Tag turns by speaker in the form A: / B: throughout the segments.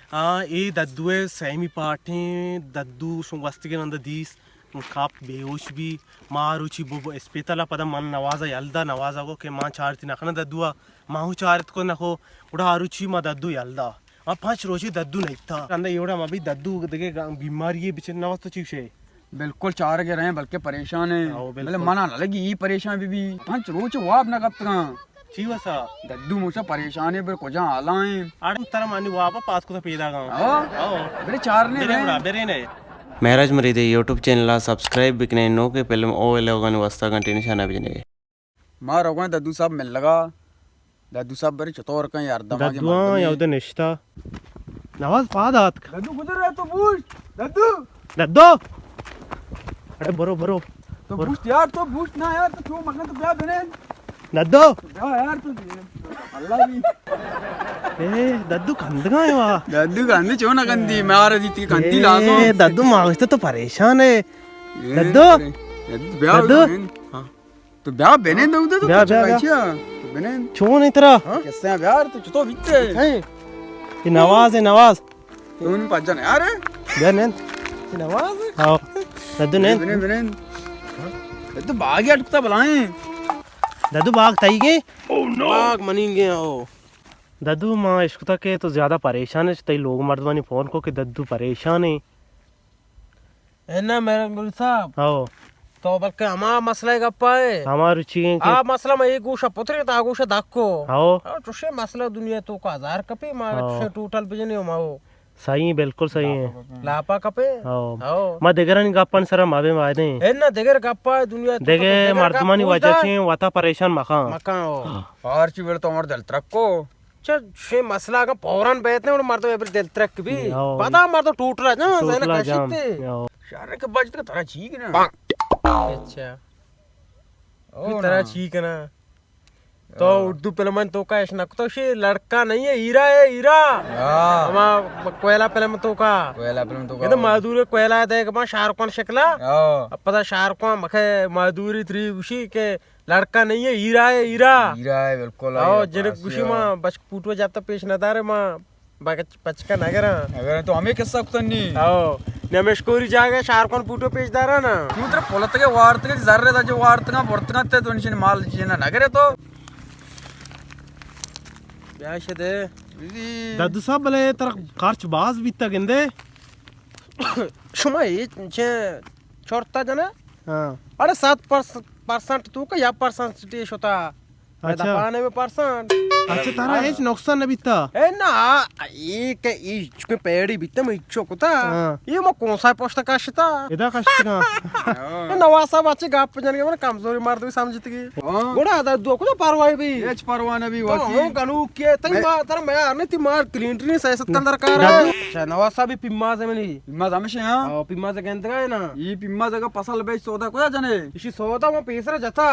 A: ई दद्दुए Sami पाठी दद्दू शुंगस्तिगे नंद दीस काप बेहोश भी मारुची बुब स्पेतला पद मन नवाजा यल्दा नवाजा को के मां चारती नखना दद्दुआ माहु चारत को नको उड़ा आरुची मा दद्दू यल्दा आ पांच रोजी दद्दू नहीं था अंदर एवढा मबी दद्दू देखे बीमारी है बिचन नवाज तो चीशे
B: बिल्कुल चार के रहे बल्कि परेशान है मतलब मना ना लगी ये परेशान भी पांच रोज वाप ना कब तक
A: चीवसा
B: दद्दू मुझसे परेशान है पर कुछ आलाएं
A: आड़म तरम आनी वापा पास को तो पैदा गांव
B: आओ मेरे चार ने
A: बेरे ने
C: మ్యారేజ్ మరి ఇది యూట్యూబ్ ఛానల్ సబ్స్క్రైబ్ బిక్నే నోకే పెళ్ళం ఓ ఎలాగని వస్తా కంటిన్యూ చాలా బిజనే
B: मार हो गए दद्दू साहब मिल लगा दद्दू साहब बड़े चतुर का यार दमा के
A: दद्दुआ यावद निष्ठा नवाज पादात
B: दद्दू गुजर रहा तो पूछ दद्दू
A: दद्दो अरे बरो बरो
B: तो पूछ यार तो पूछ ना यार तो क्यों मगन तो क्या बने
A: दद्दो
B: यार तो अल्लाह भी
A: ए दद्दू कंदगा है वा
B: दद्दू गंदी क्यों ना गंदी मार दी थी गंदी लासो
A: दद्दू मांगते तो परेशान है दद्दू
B: दद्दू तो ब्याह बने दो तो
A: ब्याह
B: बने
A: क्यों नहीं तेरा
B: कैसे है यार तो तो बिते
A: ये नवाज है नवाज
B: तू नहीं पहचान यार
A: बहन
B: ये नवाज
A: आओ दद्दू ने
B: बने बने तो भाग अटकता बुलाएं
A: दद्दू बाग ताई के ओह नो बाग मनींगे आओ दद्दू मां इसको तक के तो ज्यादा परेशान है तई लोग मर्दवानी फोन को के दद्दू परेशान है
D: ना मेरे गुरु साहब
A: आओ
D: तो बल्कि हमारा मसला है गप्पा है
A: हमार रुचि के
D: आ मसला में एक गोशा पुत्रे ता गोशा दाको
A: आओ
D: तुझे मसला दुनिया तो का 1000 कपे मार तुझे टोटल बिजने हो माओ
A: सही बिल्कुल सही है
D: लापा कपे
A: आओ
D: आओ
A: मा देगरन गप्पन सर माबे वादे
D: है ना देगर गप्पा दुनिया
A: देगे मर्दमानी वजह से वाता परेशान मका
D: मका हो
B: और ची वेल तो हमार दिल तरक्को
D: चल शे मसला का पौरान बैठने और मार तो एबर दिल तरक भी पता मार तो टूट रहा ना सही ना कशिते
B: शारे के बज तो थोड़ा ठीक ना
D: अच्छा ओ तेरा ठीक है ना तो उर्दू फिल्म तो का ऐसा तो शे लड़का नहीं है हीरा है हीरा हमारा कोयला फिल्म तो का ये तो माधुरी कोयला देख मा शाहरुख खान शक्ला अब पता शाहरुख खान मखे माधुरी 3 उसी के लड़का नहीं है हीरा है हीरा
B: है बिल्कुल
D: आओ जने खुशी मां बच पुटवा जाता पेश नदारे मां बचका नगर
B: अगर तो हमें किस्सा कुतनी
D: आओ नमेश कोरी जागे शाहरुख खान पुटो पेश दारा ना
B: तू तेरे पोलत के वार्त के जर्रे दा जो वार्त का वर्त का ते तो निशन माल जीना नगरे तो
D: ब्याह दे
A: दद्दू साहब बले तर खर्च बाज बीता गेंदे
D: शुमा ये छोड़ता जना
A: हां
D: अरे 7% तू का या परसेंटेज होता
A: अच्छा
D: पाने में परसेंट
A: अच्छा तारा एज नुकसान नहीं बीता
D: ए ना ये के इसके पेड़ी बिते में इच्छो कोता ये मो कौन सा पोस्ट काशता
A: इदा कष्टना
D: नवासा बाचे गाप जन के मन कमजोरी मार दो समझत की गोड़ा दा दो को परवाई भी
B: एच परवाना भी
D: वाकी हो गनु के तई मार तर मैं आने ती मार क्लीनली से सत्तर कर अच्छा नवासा भी पिम्मा से मनी
B: पिम्मा हमेशा हां
D: ओ पिम्मा से गेंद गए ना
B: ये पिम्मा जगह फसल बेच सौदा को जाने
D: इसी सौदा में पेसरा जता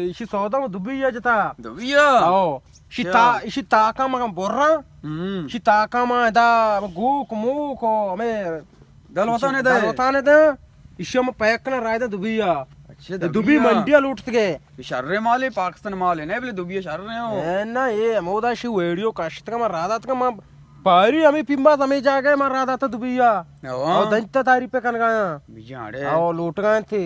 D: इसी सौदा में दुबई जता
B: दुबिया
D: आओ शिता का मगम बोर्रा शिता का मा दा गुक मुक में
B: दल होता ने दे
D: इशम पैक ना राय दा दुबिया
B: अच्छा
D: दुबी मंडिया लूट गए
B: शर्रे माल है पाकिस्तान माल है ना बोले दुबिया शर्रे हो
D: ना ये मोदा शी वीडियो काश्त का मा रादात का मा पारी हमें पिंबा हमें जा गए मा रादात दुबिया और दंता तारी पे कन गया
B: बिजाड़े
D: आओ लूट गए थे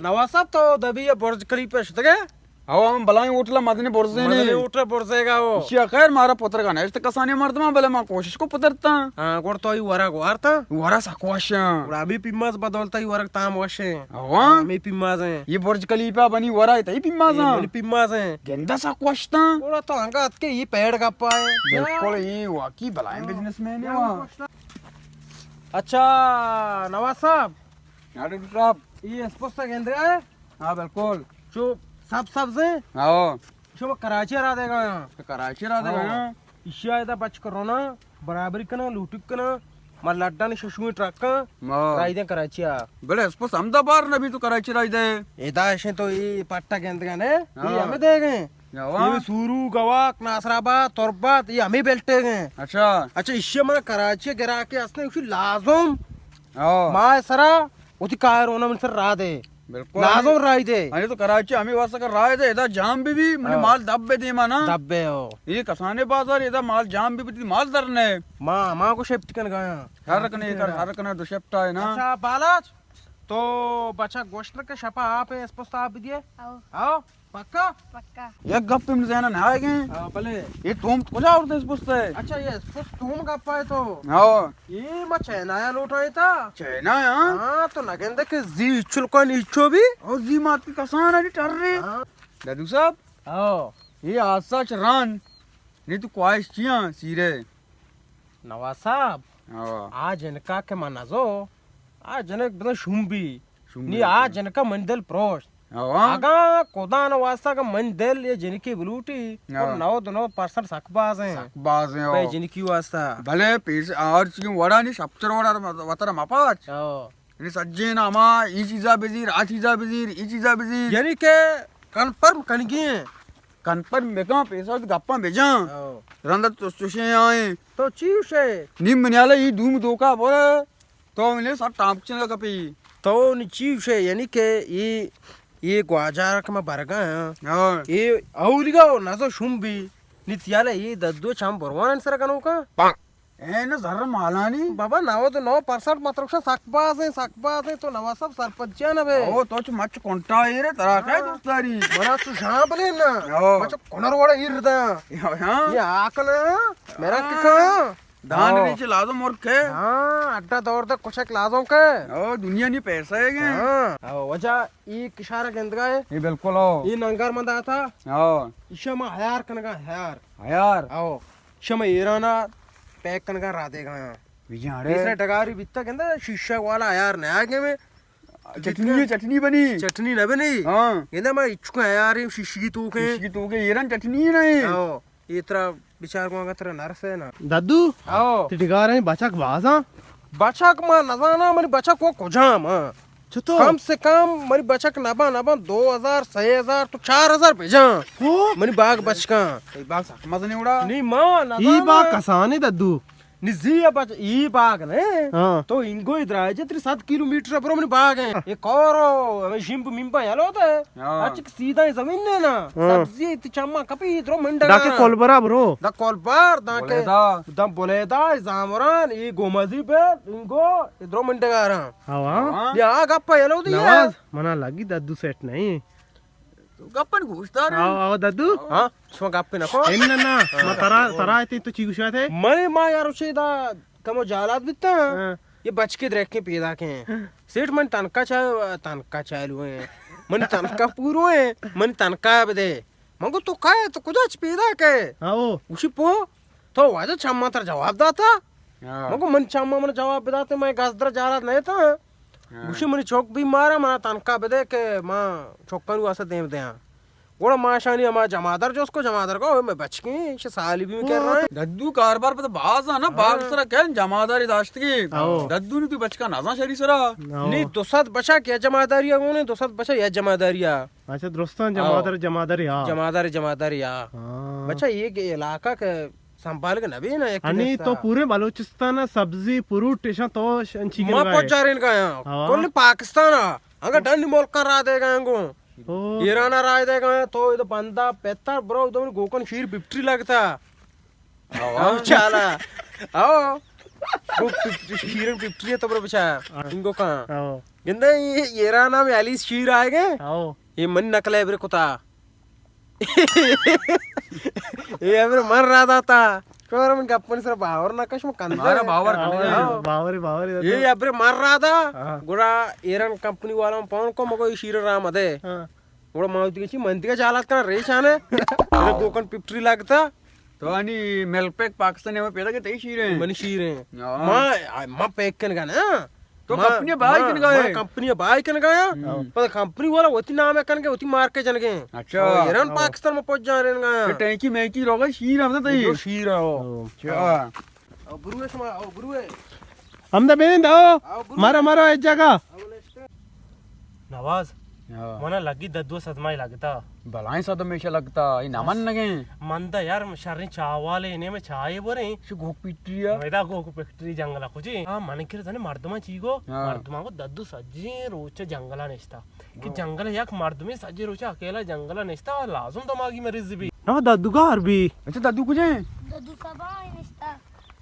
D: नवाज साहब तो दुबिया बुर्ज खलीफा शत गए
B: आओ हम बलाएं उठला मदने बोरसे ने
D: मदने उठला बोरसेगा वो
B: क्या खैर मारा पुत्र का नेस्ट कसाने मर्दमा बले मा कोशिश को पुत्रता
D: हां गोड़ तो ही वरा गोरता
B: वरा साकोश
D: उड़ा भी पिम्मास बदलता ही वरक ताम वशे
B: हां
D: मैं पिम्मास है
B: ये बुर्ज खलीफा बनी वरा है तई पिम्मास है
D: मेरी पिम्मास है
B: गेंदा साकोशता
D: उड़ा तो अंगा के ये पेड़ का पाए
B: बिल्कुल ये वाकी बलाएं बिजनेसमैन है वहां
D: अच्छा नवाज साहब
B: यार साहब
D: ये स्पोर्ट्स केंद्र है
B: हां बिल्कुल
D: जो सब से
B: आओ
D: शो कराची रहा देगा यहाँ
B: कराची रहा देगा ना
D: इशिया इधर बच करो ना बराबरी कना लूटिक कना मर लड्डा ने शशुई ट्रक का राई दे कराची आ
B: बड़े स्पोर्ट्स अहमदाबाद नबी तो कराची राई दे
D: इधर ऐसे तो ये पट्टा केंद्र ने ये हमें दे गए ये सूरू गवाक नासराबाद तोरबात ये हमें बेल्टे गए अच्छा इशिया मना कराची गिरा के असने उसी लाजम माँ सरा उसी कार होना मिल सर राह दे
B: बिल्कुल
D: लाजो राय दे
B: अरे तो कराची हमें वास्ता कर रहा है इधर जाम भी मैंने माल दब्बे दे माना
D: दब्बे हो
B: ये कसाने बाजार इधर माल जाम भी माल दरने
D: माँ को शेफ्ट कर गया
B: हर कने दो शेफ्टा है ना
D: अच्छा बालाज तो बच्चा गोश्त के शपा आप है स्पोस्ट आप भी दिए आओ पक्का
E: पक्का
B: एक गप में जाना ना आएंगे
D: भले
B: ये तुम कुछ और देश पूछते है
D: अच्छा ये स्पोस्ट तुम गप्पा है तो
B: हाँ
D: ये मच्छे नया लूट रहे था
B: चाइना यहाँ
D: हाँ तो नगेंदे के जी इच्छुल को नीचो भी
B: और जी मात की कसान है टर रही दादू साहब
D: आओ
B: ये आशा चरान नहीं तो ख्वाहिश चिया सीरे
D: नवाज साहब
B: हाँ
D: आज इनका के मनाजो आज जनक बता शुंबी
B: शुंबी
D: नी आज जनका मंदल प्रोश
B: हाँ
D: आगा कोदान वास्ता का मंदल ये जिनकी बलूटी और 9% सकबाज हैं
B: बाज है
D: भाई जिनकी वास्ता
B: भले पैसे और चीज वड़ा नहीं शप्चर वड़ा वतरा मापाच
D: आओ
B: ये सज्जे ना मा ई चीजा बेजीर आ चीजा बेजीर ई चीजा बेजीर
D: यानी के कन्फर्म कनगी हैं
B: कन पर मेका पैसा की गप्पा भेजा
D: आओ
B: रंदा तो सुशे आए
D: तो चीव से
B: निम मनियाला ई धूम दोका बोले तो मिले सब टापचन का कपी
D: तो नि चीव से यानी के ये ग्वाजार का मैं बरगा है
B: हाँ
D: ये औलिगा ना तो शुंबी नित्याला ये दद्दो चाम बरवान सर कनो का
B: ए ना जरा मालानी
D: बाबा नाव तो 9% मात्र सकबाज है तो नवा सब सरपंच ना बे
B: ओ तो मच कोंटा ये रे तरा काय दोस्तारी
D: मना तू जहां बले ना
B: आओ।
D: मच कोनर वाला इरदा
B: हां
D: ये आकल मेरा का
B: धान नीचे लादो मोर के
D: हां अड्डा दौड़ दे कुछ एक लाजों के
B: ओ दुनिया नहीं पैसा है के
D: हां वजह ये किशारा गेंदगा है
B: ये बिल्कुल हो
D: ये नंगार मंदा था
B: हां
D: इशमा हयार कनगा हयार
B: यार
D: आओ शमा ईराना पैक कनगा रा देगा
B: विजारे
D: तीसरा डगारी बित्ता कहंदा शीशा वाला हयार नया के में
B: चटनी बनी
D: चटनी न बनी
B: हां
D: कहंदा मैं इचको हयार शीशी तू के
B: इसकी तो के ईरान चटनी नहीं
D: आओ ये तरह विचार को तेरा नरस है ना
A: दादू
D: आओ
A: टिकार है बचक बाजा
D: बचक मा नजाना मरी बचक को कुजाम
A: छतो
D: कम से कम मरी बचक नबा 2000 6000 तो 4000 भेजा
A: हो
D: मरी बाग बचका
B: एक बात समझ नहीं उड़ा
D: नी मां नजाना
A: ई बा कसाने दादू
D: निजी बच ई बाग ने
A: हाँ
D: तो इंगो इधर आए जे 7 किलोमीटर पर मरी बाग है ये कोरो हमें शिंप मिंपा यालो तो
B: हाँ।
D: अच्छी सीधा ही जमीन ने ना सब्जी इतनी चम्मा कपी इधर मंडा
A: डाके कोलबरा ब्रो
D: दा कोलबार दा के
B: बोले था
D: दम बोले दा जामरान ये गोमजी पे इंगो इधर मंडा गा रहा
A: हवा
D: ये आ गप्पा यालो दिया
A: नवाज मना लगी दादू सेट नहीं
B: गप्पन घुसता रे
A: आओ आओ दादू
D: हां सुमा गप्पे नको
A: एन्न ना मैं तरा आते तो चीगुशा थे
D: मने मा यार उसे दा कमो जालात बित्ता ये बच के रख के पैदा के सेठ मन तनका चालू है मन तनका पूरो है मन तनका बदे मंगो तो काय तो कुछ पैदा के
A: आओ
D: उसी पो तो वाजा छम्मा तर जवाब दाता
B: हाँ।
D: मंगो मन छम्मा मन जवाब दाते मैं गसदर जालात नहीं था उसी मन चौक भी मारा मना तनका बदे के मां चौकन वासा देव दे गोड़ा माशानी हमारा जमादार जो उसको जमादार को मैं बच के साली भी में कर रहा है
B: दद्दू कारोबार पे तो बाज है ना बाग सरा क्या जमादारी दाश्त की
A: आओ।
B: दद्दू ने तू बचका नाजा शरी सरा
D: नहीं दोसत बचा क्या जमादारिया ने दोसत बचा या जमादारिया
A: अच्छा दोस्तों जमादार या
D: जमादारिया
A: हाँ।
D: बचा ये इलाका के संभाल के नबी ना एक
A: आणि तो पूरे बलूचिस्तान सब्जी पुरू टेशा तो अंची
D: मां पहुंच जा रहे का
A: हाँ।
D: कोल पाकिस्तान अगर डंडी मुल्क का रा देगा इनको ईरान रा देगा तो इधर बंदा पेतर ब्रो इधर गोकन शीर 50 लगता आओ चला आओ वो शीर 50 है तो ब्रो बचा इनको कहां
A: आओ
D: गिंदे ये ईरान में अली शीर आएगे
A: आओ
D: ये मन नकले ब्रे कुता ये अबरे मर रहा था कोर मन गप्पन सर बावर नकश में कंदा
B: मारा बावर
A: बावरी
D: ये अबरे मर रहा था गुड़ा ईरान कंपनी वाला पौन को मको शीर राम दे गुड़ा माउती की मंती का चालात का रेशाने मेरे गोकन 50 लगता
B: तो आणि मेलपेक पाकिस्तान में पैदा के तई शीरे
D: मन शीर है
B: हाँ।
D: मां पैक कन गा ना
B: तो कंपनी बाई कन गए
D: कंपनी बाई कन गया पर कंपनी वाला होती नाम है कन के होती मार के जन के
B: अच्छा
D: ईरान पाकिस्तान में पहुंच जा रहे हैं
B: टैंकी मैकी रोगा शीर हमने तई
D: जो शीर हो
B: अच्छा
D: बुरुए समा बुरुए
A: हम द बेन दो मारो एक जगह नवाज मना लगी दद्दू सदमाई लगता
B: भलाई सा तो हमेशा लगता ये नमन नगे
A: मंदा यार शर्री चावाले इने में चाय बोरे
B: शु गोक पिट्रिया
A: मैदा गोक फैक्ट्री जंगला कुछ हां मन के जाने मर्दमा चीगो
B: हाँ।
A: मर्दमा को दद्दू सज्जी रोचे जंगला नेस्ता कि जंगल याक मर्द में सज्जी रोचे अकेला जंगला नेस्ता लाजुम दमागी मरीज भी ना दद्दू का हर भी
B: अच्छा दादू कुछ है
E: ददू सबा निस्ता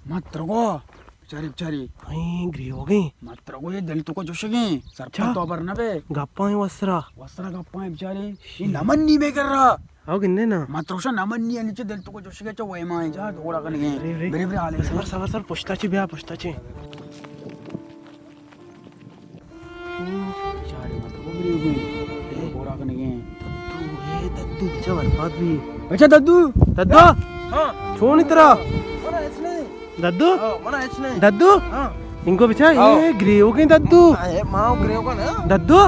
B: मत रगो बेचारी बेचारी
A: आई ग्री हो गई
B: मत रगो ये दिल तो को जोशगे सर पर तो पर ना बे
A: गप्पा वस्त्रा
B: वस्त्रा गप्पा है बेचारी ये नमन नहीं बे कर रहा
A: आओ किन्ने ना
B: मत रोशा नमन नहीं है नीचे दिल तो को जोशगे चो वही मां जा थोड़ा करने मेरे मेरे हाले
A: सवर सवर सर पुछताची ब्या पुछताची
B: बेचारी मत को गिरी हुई थोड़ा करने
A: दद्दू बेचा बर्बाद भी
B: अच्छा दादू
A: दद्दू
D: हां
A: छोड़ इतरा
D: mana isne
A: दद्दू
D: mana isne
A: दद्दू
D: हां
A: इनको बेचा ये ग्रे हो गई दद्दू
D: ए मां ग्रे का ना
A: दद्दू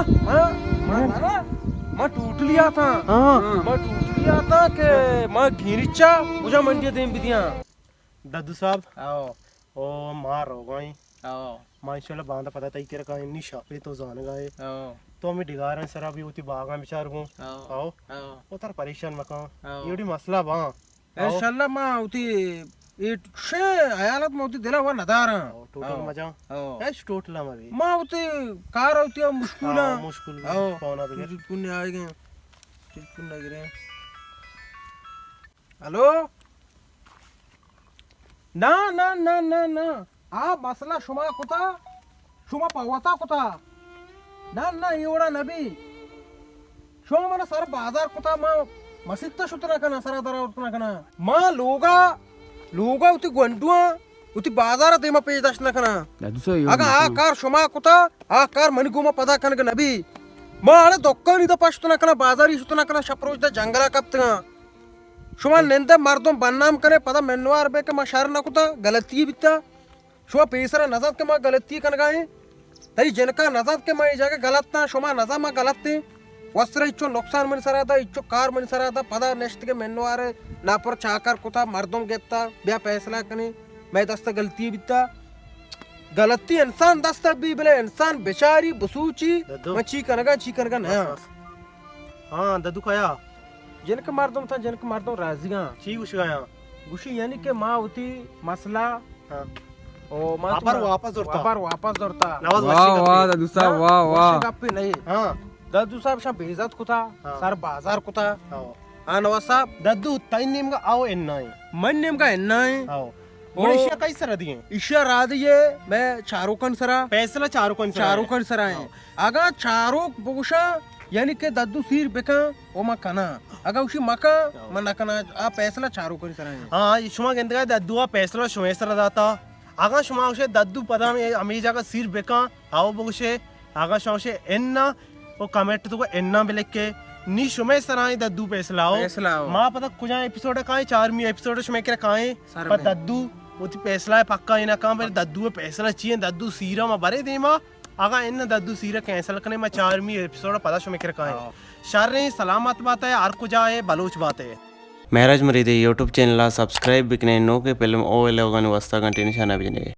D: मैं टूट लिया था
A: हाँ
D: मैं टूट लिया था कि मैं घिरिचा मुझे मंडी दे बिदिया
A: दद्दू साहब
D: आओ
A: ओ मार हो गई
D: आओ
A: माशाल्लाह बांधा पता तई के रखा इन्नी शापे तो जान गए
D: आओ
A: तो हमें डिगार सर अभी उती बागा बिचार हूं आओ
D: आओ
A: वो तार परेशान मका
D: आओ।
A: येडी मसला बा
D: इंशाल्लाह मां उती ये शे हालत में उती दिला हुआ नदार
A: टोटल मजा
D: आओ
A: एस टोटल मरी
D: मां उती कार होती मुश्किल
A: मुश्किल
D: आओ
A: पौना बगैर
D: पुण्य आ गए पुण्य गिरे हेलो ना ना ना ना ना आ मसला शुमा कुता शुमा पावता कुता ना ना एवढा नबी शुमा मला सर बाजार कुता मा मसित्ता शुतना कना सरा दरा उतना कना मा लोगा लोगा उती गंडुआ उती बाजार ते मा पेज दशना कना
B: दादू सो
D: आगा आ कार शुमा कुता आ कार मनिगुमा पदा कनक नबी मा आले दोक्का निदा पशुतना कना बाजारी शुतना कना शप्रोज दा जंगला कप्तगा शुमा नेंदा मर्दम बन्नाम करे पदा मेन्वार बे के मा शर नकुता गलती बिता शुमा पेसरा नजात के मा गलती कनगाए तई जनका नजात के मा जाके गलत ना शुमा नजा मा गलत ते वस्त्र इच्चो नुकसान मन सरादा इच्चो कार मन सरादा पदा नेस्ट के मेन्वार ना पर चाकर कुता मर्दम गेता ब्या फैसला कने मैं दस्ता गलती बिता गलती इंसान दस्ता भी बले इंसान बेचारी बसूची
A: दद्दू।
D: मैं ची कनगा ना
A: हां दद्दू खाया
D: जनक मर्दम था जनक मर्दम राजिगा
A: ठीक उस गया
D: गुशी यानी के माँ होती मसला
A: हां
D: ओ माँ
A: वापस जोड़ता।
D: वापस जोड़ता
A: नवाज
B: वाह वाह दादू साहब वाह वाह
D: गप्पी नहीं
A: हां
D: दादू साहब शा बेइज्जत कुता
A: हाँ।
D: सर बाजार कुता
A: आओ
D: हाँ नवाज साहब
A: दद्दू तई नेम का आओ एन्नाई
D: मन नेम का इन्ना है
A: आओ
D: ओ।
A: और इशा कई सर दिए
D: ईशा रात ये मैं चारोकन सरा
A: फैसला
D: चारोकन सरा है आगा चारोक बोगुशा यानी के दद्दू सीर बेका ओ मा कना आगा उशी मका मन कना आ फैसला चारोकन सरा है
A: हाँ शुमा कहते हैं दद्दुआ फैसला शुमेसर दाता आगा शुमा उसे दद्दू पदा में अमीजा का सिर बेका आओ बगुशे आगा शुमा एन्ना वो कमेंट तो को एन्ना बिले के नी शुमेसर आई दद्दू फैसला
D: फैसला हो।
A: माँ पता कुछ एपिसोड काए 4वीं एपिसोड शुमे के काए
D: सर
A: पर
D: में।
A: दद्दू वो फैसला है पक्का इना काम पर दद्दू में फैसला चाहिए दद्दू सीरा में भरे दे माँ आगा इन दद्दू सीरा कैंसिल करने में 4वीं एपिसोड पता शुमे के काए शर सलामत बात है आर कुछ आए बलोच बात है
C: మ్యారేజ్ మరి ఇది యూట్యూబ్ ఛానల్ సబ్స్క్రైబ్ బిక్నే నోకే పెళ్ళం ఓ వెళ్ళవగాని వస్తా కంటిన్యూ చాలా బిజినెస్